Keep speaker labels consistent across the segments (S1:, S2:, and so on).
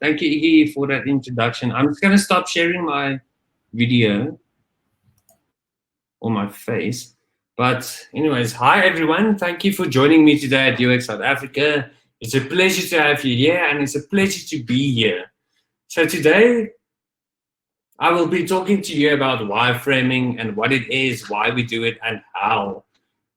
S1: Thank you, Iggy, for that introduction. I'm just going to stop sharing my video on my face. But anyways, hi everyone. Thank you for joining me today at UX South Africa. It's a pleasure to have you here, and it's a pleasure to be here. So today, I will be talking to you about wireframing and what it is, why we do it, and how.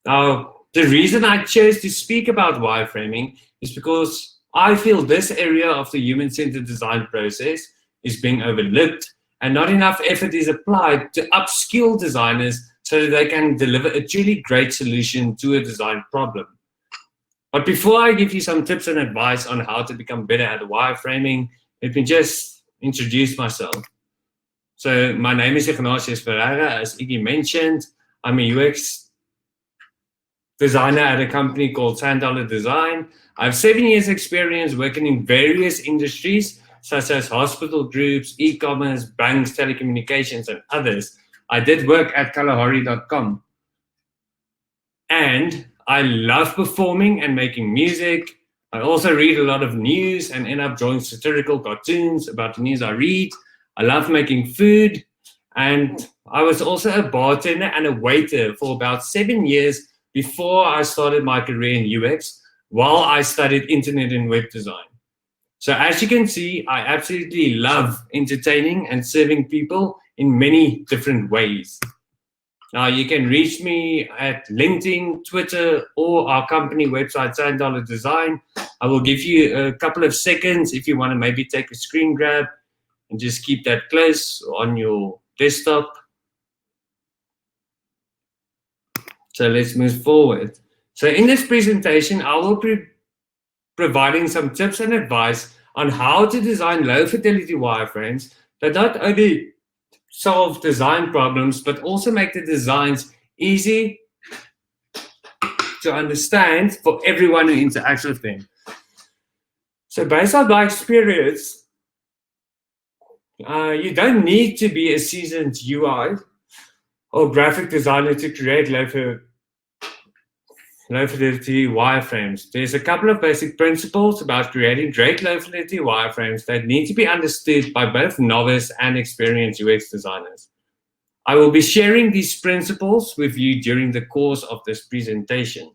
S1: Now, the reason I chose to speak about wireframing is because I feel this area of the human-centered design process is being overlooked, and not enough effort is applied to upskill designers so that they can deliver a truly great solution to a design problem. But before I give you some tips and advice on how to become better at wireframing, let me just introduce myself. So my name is Ignatius Ferreira, as Iggy mentioned. I'm a UX designer at a company called $10 Design. I have 7 years experience working in various industries, such as hospital groups, e-commerce, banks, telecommunications, and others. I did work at Kalahari.com. And I love performing and making music. I also read a lot of news and end up drawing satirical cartoons about the news I read. I love making food. And I was also a bartender and a waiter for about 7 years before I started my career in UX, while I studied internet and web design. So as you can see, I absolutely love entertaining and serving people in many different ways. Now, you can reach me at LinkedIn, Twitter, or our company website, $10 Design. I will give you a couple of seconds if you want to maybe take a screen grab and just keep that close on your desktop. So let's move forward. So in this presentation, I will be providing some tips and advice on how to design low-fidelity wireframes that not only solve design problems, but also make the designs easy to understand for everyone who interacts with them. So based on my experience, you don't need to be a seasoned UI or graphic designer to create low-fidelity wireframes. There's a couple of basic principles about creating great low-fidelity wireframes that need to be understood by both novice and experienced UX designers. I will be sharing these principles with you during the course of this presentation.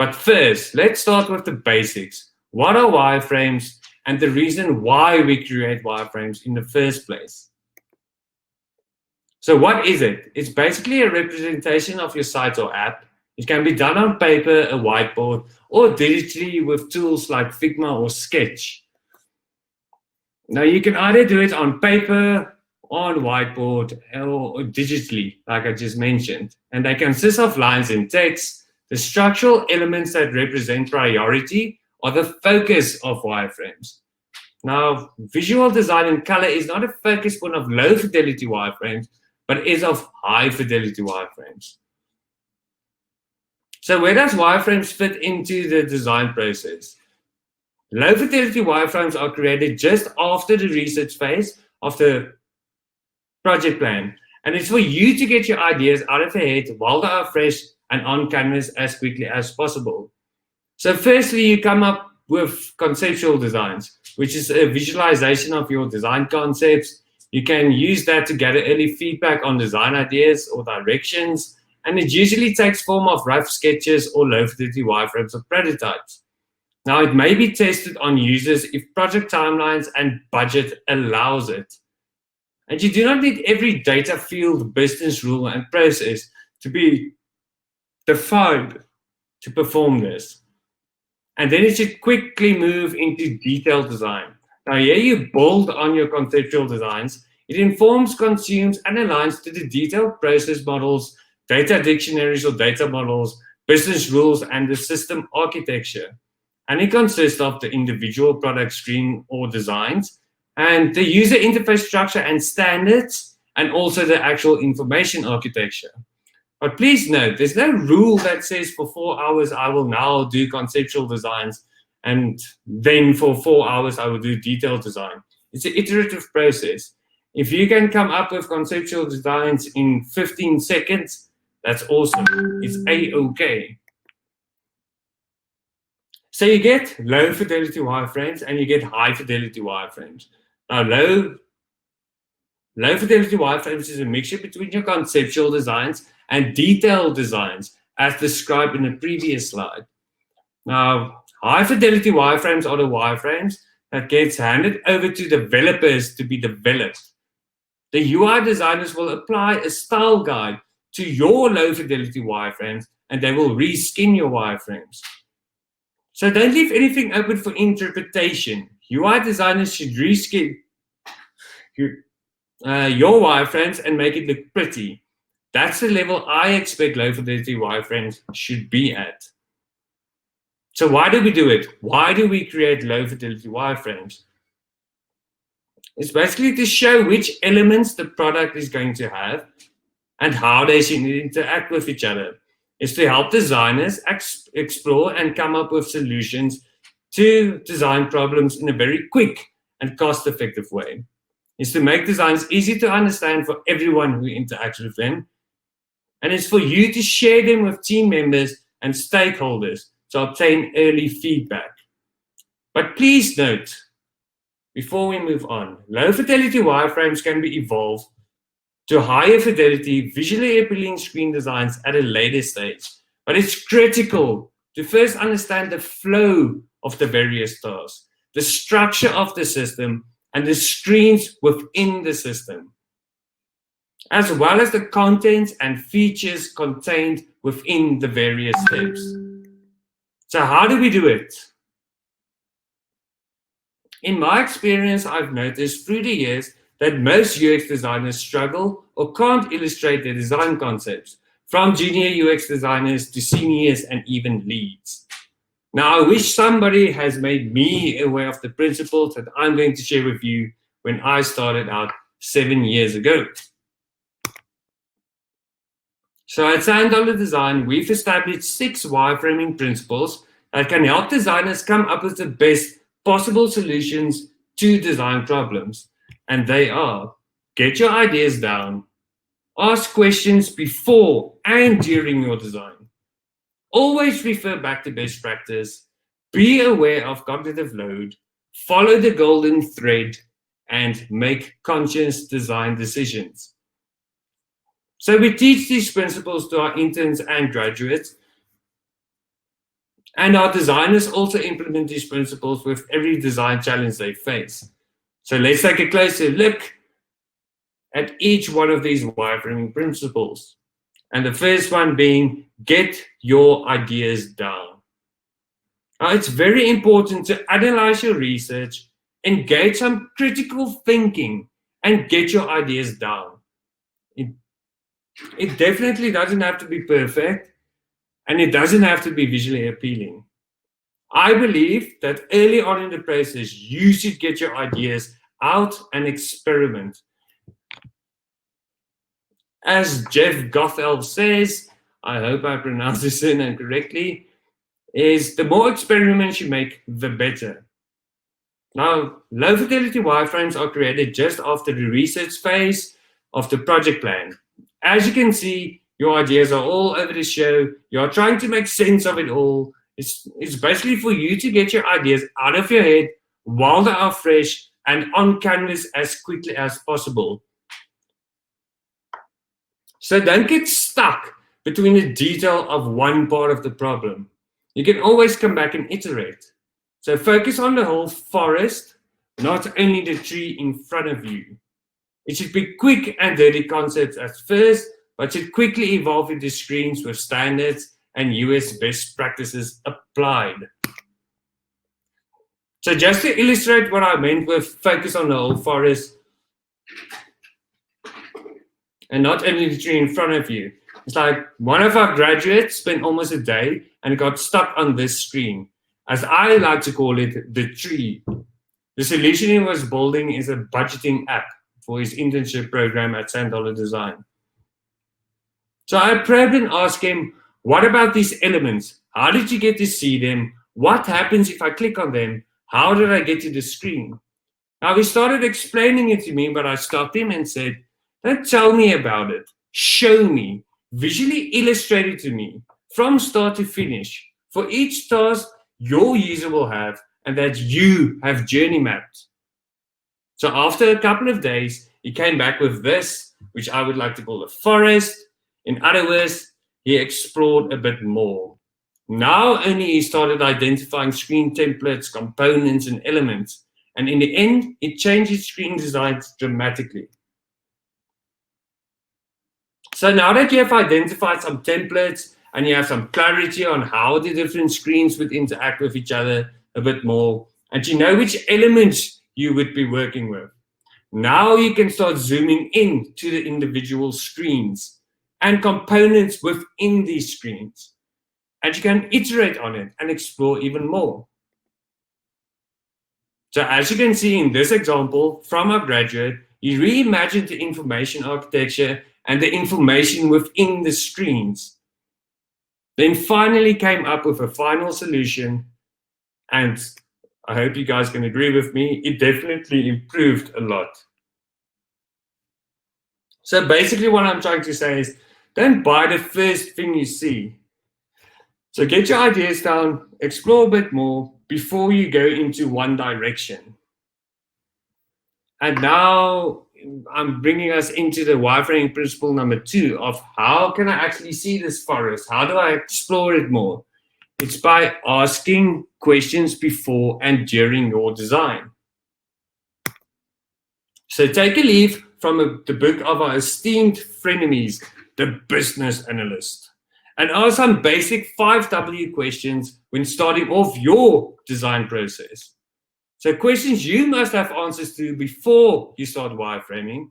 S1: But first, let's start with the basics. What are wireframes and the reason why we create wireframes in the first place? So what is it? It's basically a representation of your site or app. It can be done on paper, a whiteboard, or digitally with tools like Figma or Sketch. Now, you can either do it on paper, on whiteboard, or digitally, like I just mentioned. And they consist of lines and text. The structural elements that represent priority are the focus of wireframes. Now, visual design and color is not a focus point of low-fidelity wireframes, but is of high-fidelity wireframes. So where does wireframes fit into the design process? Low-fidelity wireframes are created just after the research phase of the project plan. And it's for you to get your ideas out of your head while they are fresh and on canvas as quickly as possible. So firstly, you come up with conceptual designs, which is a visualization of your design concepts. You can use that to gather early feedback on design ideas or directions. And it usually takes form of rough sketches or low-fidelity wireframes or prototypes. Now, it may be tested on users if project timelines and budget allows it. And you do not need every data field, business rule, and process to be defined to perform this. And then it should quickly move into detailed design. Now, here you build on your conceptual designs. It informs, consumes, and aligns to the detailed process models, data dictionaries or data models, business rules, and the system architecture. And it consists of the individual product screen or designs, and the user interface structure and standards, and also the actual information architecture. But please note, there's no rule that says for 4 hours I will now do conceptual designs, and then for 4 hours I will do detailed design. It's an iterative process. If you can come up with conceptual designs in 15 seconds, that's awesome. It's A-OK. So you get low fidelity wireframes and you get high fidelity wireframes. Now, low fidelity wireframes is a mixture between your conceptual designs and detailed designs, as described in the previous slide. Now, high fidelity wireframes are the wireframes that gets handed over to developers to be developed. The UI designers will apply a style guide to your low fidelity wireframes and they will reskin your wireframes. So don't leave anything open for interpretation. UI designers should reskin your wireframes and make it look pretty. That's the level I expect low fidelity wireframes should be at. So why do we do it? Why do we create low fidelity wireframes? It's basically to show which elements the product is going to have and how they should interact with each other. It's to help designers explore and come up with solutions to design problems in a very quick and cost-effective way. It's to make designs easy to understand for everyone who interacts with them. And it's for you to share them with team members and stakeholders to obtain early feedback. But please note, before we move on, low fidelity wireframes can be evolved to higher fidelity, visually appealing screen designs at a later stage. But it's critical to first understand the flow of the various tasks, the structure of the system, and the screens within the system, as well as the contents and features contained within the various steps. So how do we do it? In my experience, I've noticed through the years that most UX designers struggle or can't illustrate their design concepts, from junior UX designers to seniors and even leads. Now, I wish somebody has made me aware of the principles that I'm going to share with you when I started out 7 years ago. So at $1 Design, we've established 6 wireframing principles that can help designers come up with the best possible solutions to design problems. And they are: get your ideas down, ask questions before and during your design, always refer back to best practice, be aware of cognitive load, follow the golden thread, and make conscious design decisions. So we teach these principles to our interns and graduates, and our designers also implement these principles with every design challenge they face. So let's take a closer look at each one of these wireframing principles. And the first one being, get your ideas down. Now, it's very important to analyze your research, engage some critical thinking, and get your ideas down. It definitely doesn't have to be perfect, and it doesn't have to be visually appealing. I believe that early on in the process, you should get your ideas out and experiment. As Jeff Gothel says, I hope I pronounced his surname correctly, is the more experiments you make, the better. Now, low fidelity wireframes are created just after the research phase of the project plan. As you can see, your ideas are all over the show. You're trying to make sense of it all. It's basically for you to get your ideas out of your head while they are fresh and on canvas as quickly as possible. So don't get stuck between the detail of one part of the problem. You can always come back and iterate. So focus on the whole forest, not only the tree in front of you. It should be quick and dirty concepts at first, but should quickly evolve into screens with standards and US best practices applied. So just to illustrate what I meant with focus on the whole forest and not only the tree in front of you. It's like one of our graduates spent almost a day and got stuck on this screen. As I like to call it, the tree. The solution he was building is a budgeting app for his internship program at $1 Design. So I probed and asked him, what about these elements? How did you get to see them? What happens if I click on them? How did I get to the screen? Now he started explaining it to me, but I stopped him and said, don't tell me about it. Show me. Visually illustrate it to me from start to finish. For each task, your user will have and that you have journey mapped. So after a couple of days, he came back with this, which I would like to call a forest. In other words, he explored a bit more. Now only he started identifying screen templates, components, and elements. And in the end, it changed his screen designs dramatically. So now that you have identified some templates and you have some clarity on how the different screens would interact with each other a bit more, and you know which elements you would be working with, now you can start zooming in to the individual screens and components within these screens. And you can iterate on it and explore even more. So as you can see in this example from our graduate, he reimagined the information architecture and the information within the screens. Then finally came up with a final solution, and I hope you guys can agree with me, it definitely improved a lot. So basically what I'm trying to say is, don't buy the first thing you see. So get your ideas down, explore a bit more before you go into one direction. And now I'm bringing us into the wireframing principle number 2 of how can I actually see this forest? How do I explore it more? It's by asking questions before and during your design. So take a leaf from the book of our esteemed frenemies, the business analyst, and ask some basic 5W questions when starting off your design process. So questions you must have answers to before you start wireframing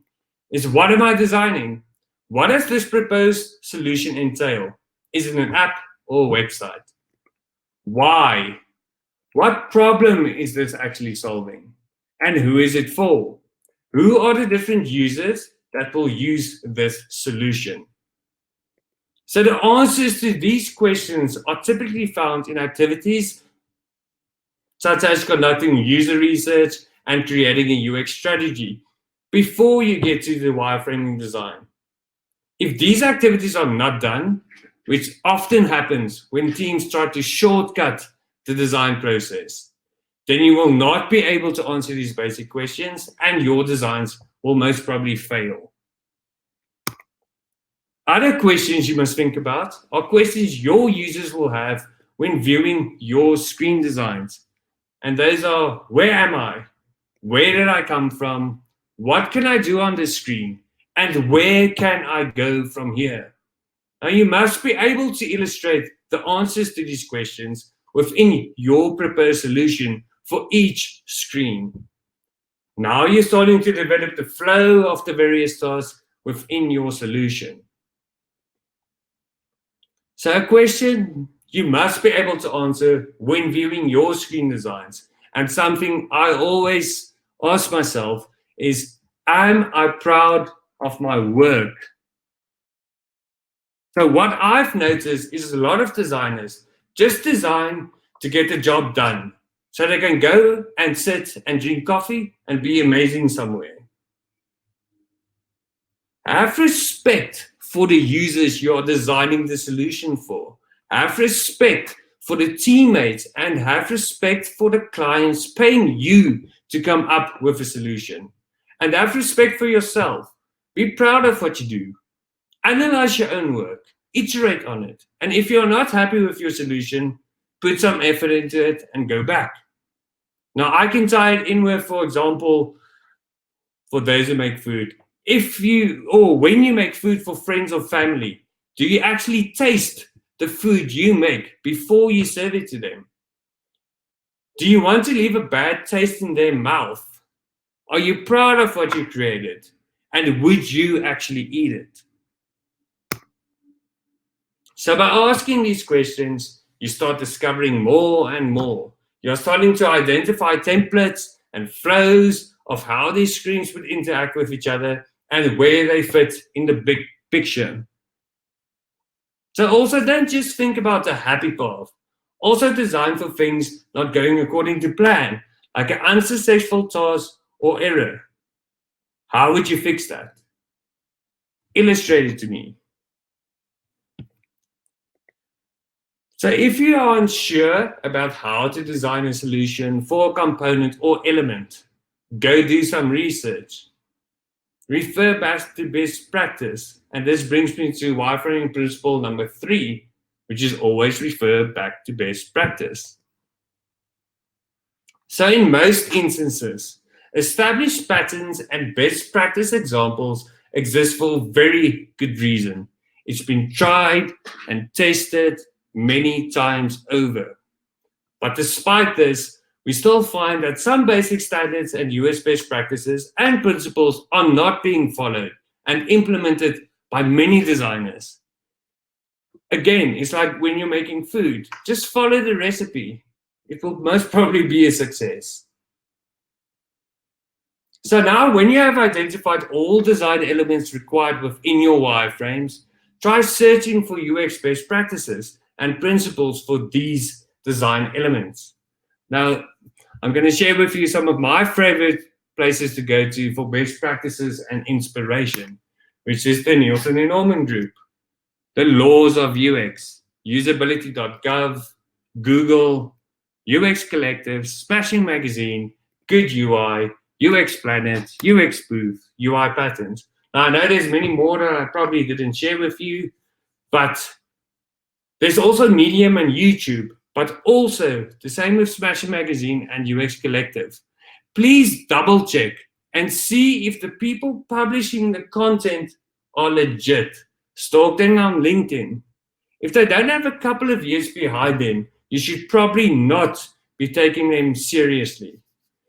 S1: is, what am I designing? What does this proposed solution entail? Is it an app or a website? Why? What problem is this actually solving? And who is it for? Who are the different users that will use this solution? So the answers to these questions are typically found in activities such as conducting user research and creating a UX strategy before you get to the wireframing design. If these activities are not done, which often happens when teams try to shortcut the design process, then you will not be able to answer these basic questions and your designs will most probably fail. Other questions you must think about are questions your users will have when viewing your screen designs. And those are, where am I? Where did I come from? What can I do on this screen? And where can I go from here? Now you must be able to illustrate the answers to these questions within your proposed solution for each screen. Now you're starting to develop the flow of the various tasks within your solution. So a question you must be able to answer when viewing your screen designs, and something I always ask myself is, am I proud of my work? So what I've noticed is a lot of designers just design to get the job done, so they can go and sit and drink coffee and be amazing somewhere. Have respect for the users you're designing the solution for. Have respect for the teammates and have respect for the clients paying you to come up with a solution. And have respect for yourself. Be proud of what you do. Analyze your own work. Iterate on it. And if you're not happy with your solution, put some effort into it and go back. Now, I can tie it in with, for example, for those who make food. If you, or when you make food for friends or family, do you actually taste the food you make before you serve it to them? Do you want to leave a bad taste in their mouth? Are you proud of what you created? And would you actually eat it? So by asking these questions, you start discovering more and more. You're starting to identify templates and flows of how these screens would interact with each other and where they fit in the big picture. So also don't just think about the happy path. Also design for things not going according to plan, like an unsuccessful task or error. How would you fix that? Illustrate it to me. So if you are unsure about how to design a solution for a component or element, go do some research. Refer back to best practice. And this brings me to wireframing principle number 3, which is always refer back to best practice. So in most instances, established patterns and best practice examples exist for very good reason. It's been tried and tested many times over. But despite this, we still find that some basic standards and US best practices and principles are not being followed and implemented by many designers. Again, it's like when you're making food, just follow the recipe. It will most probably be a success. So now when you have identified all design elements required within your wireframes, try searching for UX best practices and principles for these design elements. Now, I'm going to share with you some of my favorite places to go to for best practices and inspiration, which is the Nielsen and Norman Group, the Laws of UX, usability.gov, Google, UX Collective, Smashing Magazine, Good UI, UX Planet, UX Booth, UI Patterns. Now, I know there's many more that I probably didn't share with you, but there's also Medium and YouTube, but also the same with Smashing Magazine and UX Collective. Please double check and see if the people publishing the content are legit. Stalk them on LinkedIn. If they don't have a couple of years behind them, you should probably not be taking them seriously.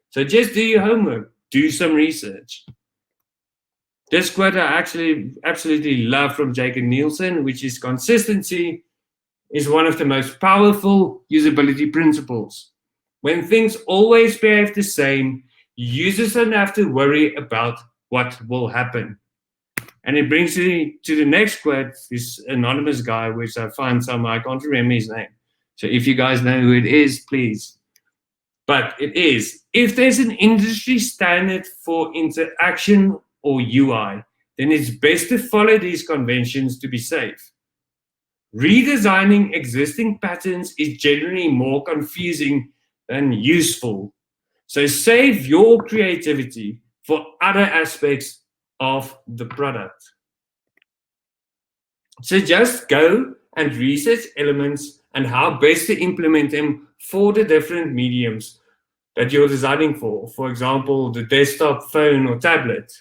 S1: So just do your homework, do some research. This quote I actually absolutely love from Jacob Nielsen, which is consistency is one of the most powerful usability principles. When things always behave the same, users don't have to worry about what will happen. And it brings me to the next quote, this anonymous guy, which I find somewhere, I can't remember his name. So if you guys know who it is, please. But it is, if there's an industry standard for interaction or UI, then it's best to follow these conventions to be safe. Redesigning existing patterns is generally more confusing than useful. So save your creativity for other aspects of the product. So just go and research elements and how best to implement them for the different mediums that you're designing for example, the desktop, phone, or tablet.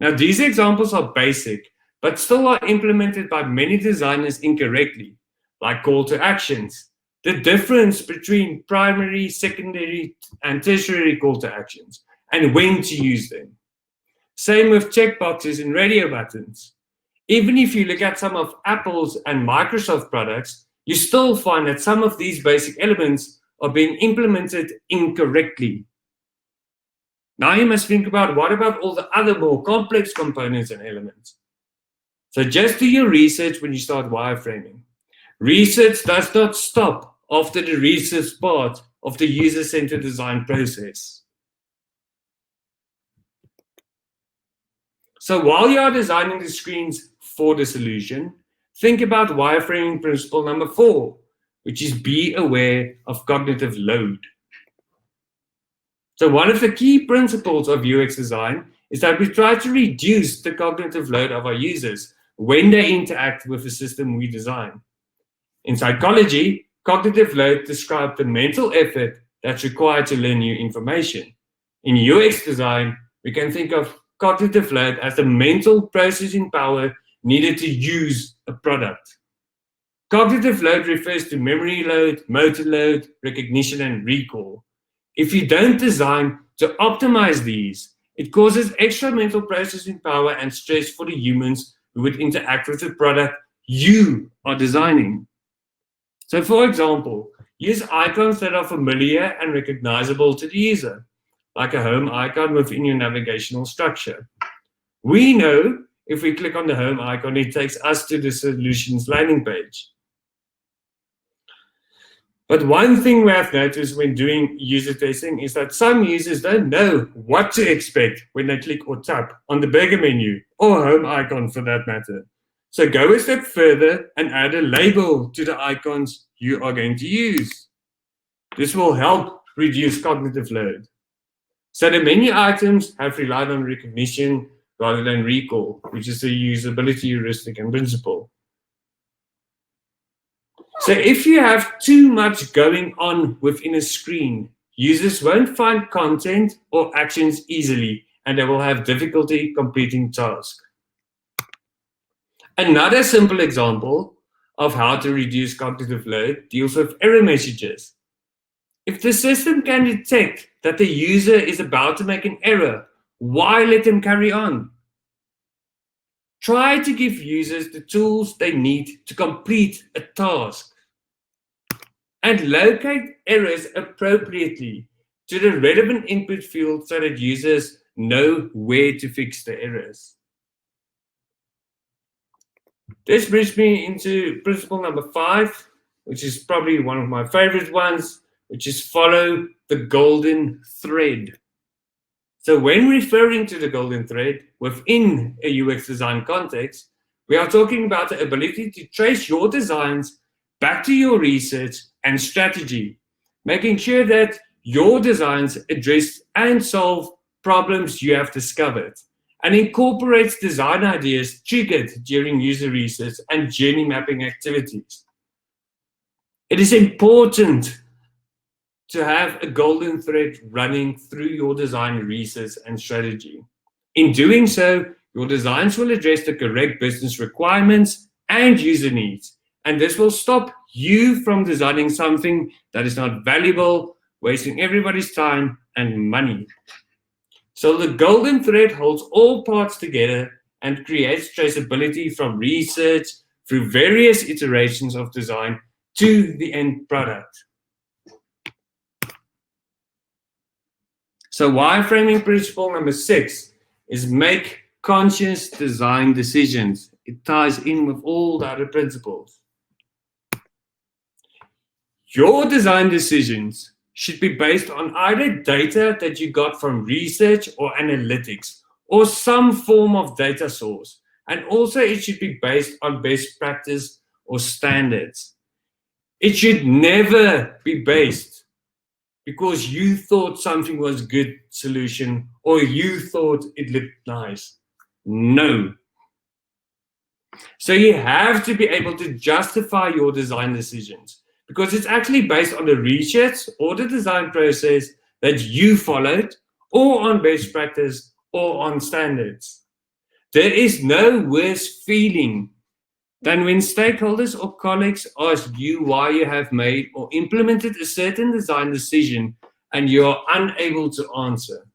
S1: Now, these examples are basic, but still are implemented by many designers incorrectly, like call to actions, the difference between primary, secondary, and tertiary call to actions, and when to use them. Same with checkboxes and radio buttons. Even if you look at some of Apple's and Microsoft products, you still find that some of these basic elements are being implemented incorrectly. Now you must think about what about all the other more complex components and elements. So just do your research when you start wireframing. Research does not stop after the research part of the user-centered design process. So while you are designing the screens for the solution, think about wireframing principle number 4, which is be aware of cognitive load. So one of the key principles of UX design is that we try to reduce the cognitive load of our users when they interact with the system we design. In psychology, cognitive load describes the mental effort that's required to learn new information. In UX design, we can think of cognitive load as the mental processing power needed to use a product. Cognitive load refers to memory load, motor load, recognition, and recall. If you don't design to optimize these, it causes extra mental processing power and stress for the humans who would interact with the product you are designing. So for example, use icons that are familiar and recognizable to the user, like a home icon within your navigational structure. We know if we click on the home icon, it takes us to the solutions landing page. But one thing we have noticed when doing user testing is that some users don't know what to expect when they click or tap on the burger menu or home icon for that matter. So go a step further and add a label to the icons you are going to use. This will help reduce cognitive load. So the menu items have relied on recognition rather than recall, which is a usability heuristic and principle. So if you have too much going on within a screen, users won't find content or actions easily, and they will have difficulty completing tasks. Another simple example of how to reduce cognitive load deals with error messages. If the system can detect that the user is about to make an error, why let them carry on? Try to give users the tools they need to complete a task and locate errors appropriately to the relevant input field so that users know where to fix the errors. This brings me into principle number 5, which is probably one of my favorite ones, which is follow the golden thread. So when referring to the golden thread within a UX design context, we are talking about the ability to trace your designs back to your research and strategy, making sure that your designs address and solve problems you have discovered, and incorporates design ideas triggered during user research and journey mapping activities. It is important to have a golden thread running through your design research and strategy. In doing so, your designs will address the correct business requirements and user needs, and this will stop you from designing something that is not valuable, wasting everybody's time and money. So the golden thread holds all parts together and creates traceability from research through various iterations of design to the end product. So wireframing principle number 6 is make conscious design decisions. It ties in with all the other principles. Your design decisions should be based on either data that you got from research or analytics, or some form of data source. And also it should be based on best practice or standards. It should never be based because you thought something was a good solution or you thought it looked nice. No. So you have to be able to justify your design decisions because it's actually based on the research or the design process that you followed, or on best practice or on standards. There is no worse feeling than when stakeholders or colleagues ask you why you have made or implemented a certain design decision and you are unable to answer.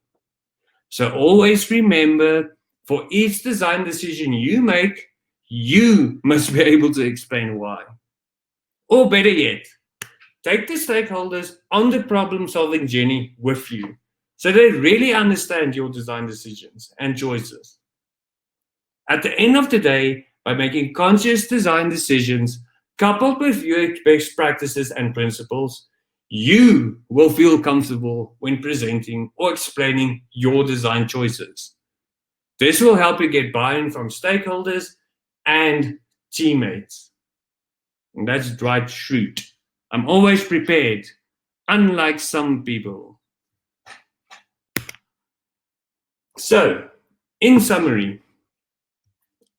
S1: So always remember, for each design decision you make, you must be able to explain why. Or better yet, take the stakeholders on the problem-solving journey with you so they really understand your design decisions and choices. At the end of the day, by making conscious design decisions coupled with UX best practices and principles, you will feel comfortable when presenting or explaining your design choices. This will help you get buy-in from stakeholders and teammates. And that's right shoot. I'm always prepared, unlike some people. So, in summary,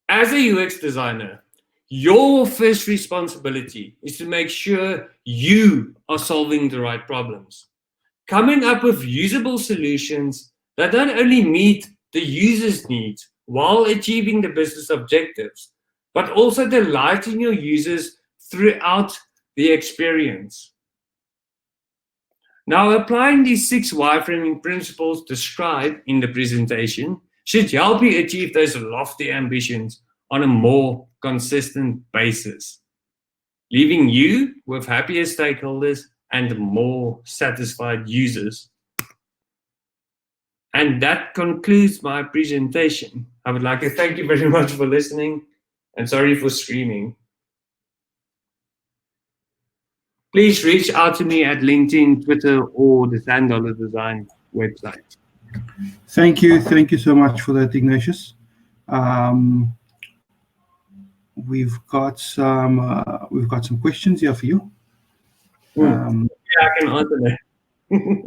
S1: as a UX designer, your first responsibility is to make sure you are solving the right problems, coming up with usable solutions that not only meet the user's needs while achieving the business objectives, but also delighting your users throughout the experience. Now, applying these 6 wireframing principles described in the presentation should help you achieve those lofty ambitions on a more consistent basis, leaving you with happier stakeholders and more satisfied users. And that concludes my presentation. I would like to thank you very much for listening, and sorry for screaming. Please reach out to me at LinkedIn, Twitter, or the $10 Design website.
S2: Thank you so much for that, Ignatius. we've got some questions here for you.
S1: Yeah, I can answer that.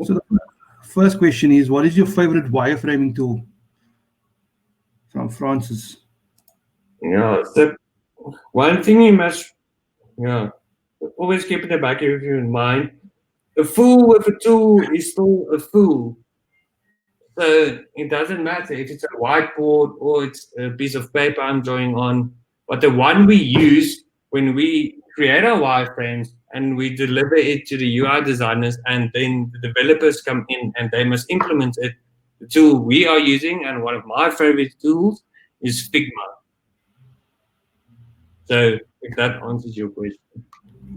S2: So the first question is, what is your favorite wireframing tool? From Francis.
S1: Yeah, so one thing you must, yeah, always keep in the back of your mind. A fool with a tool is still a fool. So it doesn't matter if it's a whiteboard or it's a piece of paper I'm drawing on, but the one we use when we create our wireframes and we deliver it to the UI designers, and then the developers come in and they must implement it. The tool we are using, and one of my favorite tools, is Figma. So if that answers your question.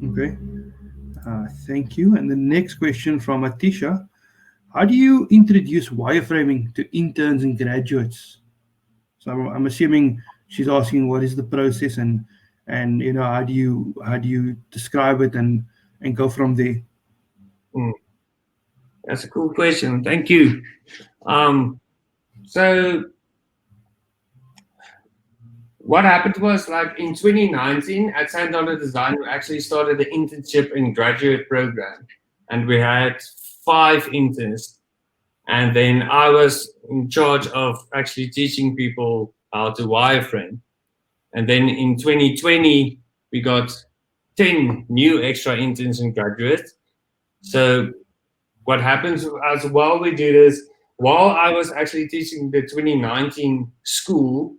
S2: Okay. Thank you. And the next question from Atisha. How do you introduce wireframing to interns and graduates? So I'm assuming she's asking what is the process, and how do you describe it and go from there.
S1: Hmm. That's a cool question. Thank you. So what happened was, like, in 2019 at St. Dollar Design, we actually started the internship and graduate program, and we had 5 interns. And then I was in charge of actually teaching people how to wireframe. And then in 2020, we got 10 new extra interns and graduates. So what happens as while we do this, while I was actually teaching the 2019 school,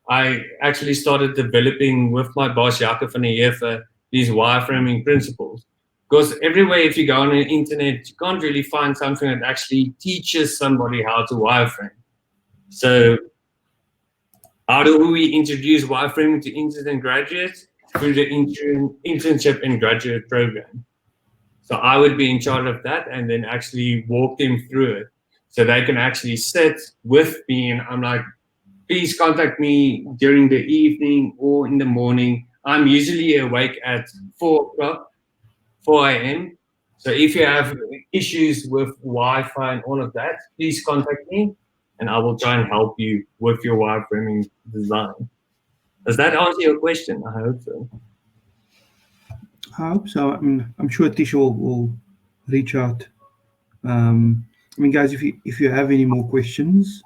S1: I actually started developing with my boss, Jacob van der Heever, these wireframing principles. Because everywhere, if you go on the internet, you can't really find something that actually teaches somebody how to wireframe. So how do we introduce wireframing to interns and graduates? Through the internship and graduate program. So I would be in charge of that and then actually walk them through it. So they can actually sit with me, and I'm like, please contact me during the evening or in the morning. I'm usually awake at 4 o'clock, 4 a.m. So if you have issues with Wi-Fi and all of that, please contact me and I will try and help you with your wireframing design. Does that answer your question? I hope so.
S2: I hope so. I'm sure Tisha will reach out. Guys, if you have any more questions,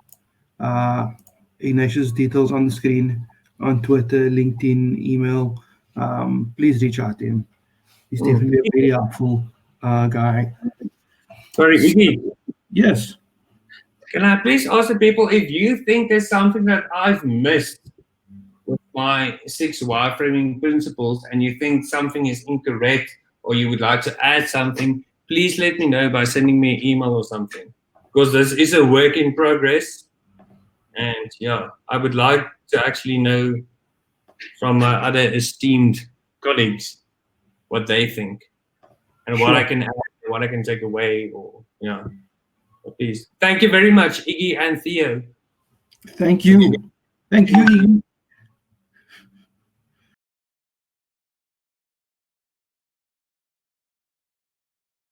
S2: uh, Ignatius details on the screen, on Twitter, LinkedIn, email. Please reach out to him. He's definitely a very helpful guy.
S1: Sorry, Iggy.
S2: Yes.
S1: Can I please ask the people if you think there's something that I've missed with my 6 wireframing principles and you think something is incorrect or you would like to add something, please let me know by sending me an email or something. Because this is a work in progress. And yeah, I would like to actually know from my other esteemed colleagues what they think and what I can add, what I can take away, or yeah. Please. Thank you very much, Iggy and Theo.
S2: Thank you. Thank you, Iggy.